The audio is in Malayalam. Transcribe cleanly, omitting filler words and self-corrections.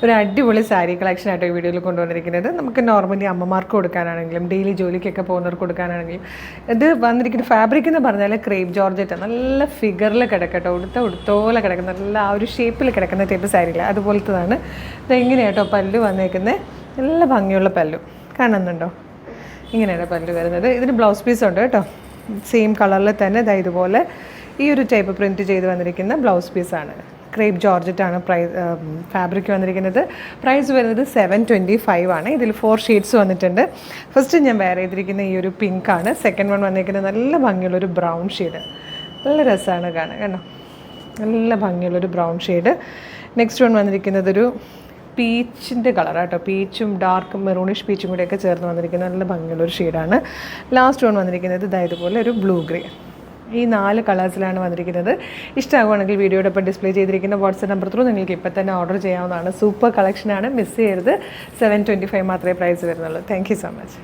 ഒരു അടിപൊളി സാരി കളക്ഷൻ ആയിട്ട് ഈ വീഡിയോയിൽ കൊണ്ടുവന്നിരിക്കുന്നത്. നമുക്ക് നോർമലി അമ്മമാർക്ക് കൊടുക്കാനാണെങ്കിലും ഡെയിലി ജോലിക്കൊക്കെ പോകുന്നവർക്ക് കൊടുക്കാനാണെങ്കിലും ഇത് വന്നിരിക്കുന്ന ഫാബ്രിക് എന്ന് പറഞ്ഞാൽ ക്രേപ്പ് ജോർജറ്റ്, നല്ല ഫിഗറിൽ കിടക്കട്ടോ, ഉടുത്തോലെ കിടക്കുന്ന നല്ല ആ ഒരു ഷേപ്പിൽ കിടക്കുന്ന ടൈപ്പ് സാരിയില്ല, അതുപോലത്തതാണ്. ഇത് എങ്ങനെയാട്ടോ പല്ലു വന്നേക്കുന്നത്, നല്ല ഭംഗിയുള്ള പല്ലു കാണുന്നുണ്ടോ, ഇങ്ങനെയാണ് പല്ലു വരുന്നത്. ഇതിന് ബ്ലൗസ് പീസ് ഉണ്ട് കേട്ടോ, സെയിം കളറിൽ തന്നെ ഇതുപോലെ ഈ ഒരു ടൈപ്പ് പ്രിൻറ്റ് ചെയ്ത് വന്നിരിക്കുന്ന ബ്ലൗസ് പീസാണ്. ക്രേപ്പ് ജോർജറ്റാണ് ഫാബ്രിക് വന്നിരിക്കുന്നത്. പ്രൈസ് വരുന്നത് 725 ആണ്. ഇതിൽ 4 ഷെയ്ഡ്സ് വന്നിട്ടുണ്ട്. ഫസ്റ്റ് ഞാൻ വെയർ ചെയ്തിരിക്കുന്ന ഈ ഒരു പിങ്ക് ആണ്. സെക്കൻഡ് വൺ വന്നിരിക്കുന്നത് നല്ല ഭംഗിയുള്ളൊരു ബ്രൗൺ ഷെയ്ഡ്, നല്ല രസമാണ് കാണാൻ, കണ്ടോ, നല്ല ഭംഗിയുള്ളൊരു ബ്രൗൺ ഷെയ്ഡ്. നെക്സ്റ്റ് വൺ വന്നിരിക്കുന്നത് ഒരു പീച്ചിൻ്റെ കളറാട്ടോ, പീച്ചും ഡാർക്ക് മെറൂണിഷ് പീച്ചും കൂടെയൊക്കെ ചേർന്ന് വന്നിരിക്കുന്ന നല്ല ഭംഗിയുള്ളൊരു ഷെയ്ഡാണ്. ലാസ്റ്റ് വൺ വന്നിരിക്കുന്നത് ഇതുപോലെ ഒരു ബ്ലൂ ഗ്രേ. ഈ 4 കളേഴ്സിലാണ് വന്നിരിക്കുന്നത്. ഇഷ്ടമാകുവാണെങ്കിൽ വീഡിയോടൊപ്പം ഡിസ്പ്ലേ ചെയ്തിരിക്കുന്ന വാട്സ്ആപ്പ് നമ്പർ ത്രൂ നിങ്ങൾക്ക് ഇപ്പോൾ തന്നെ ഓർഡർ ചെയ്യാവുന്നതാണ്. സൂപ്പർ കളക്ഷനാണ്, മിസ് ചെയ്യരുത്. 725 മാത്രമേ പ്രൈസ് വരുന്നുള്ളൂ. Thank you so much.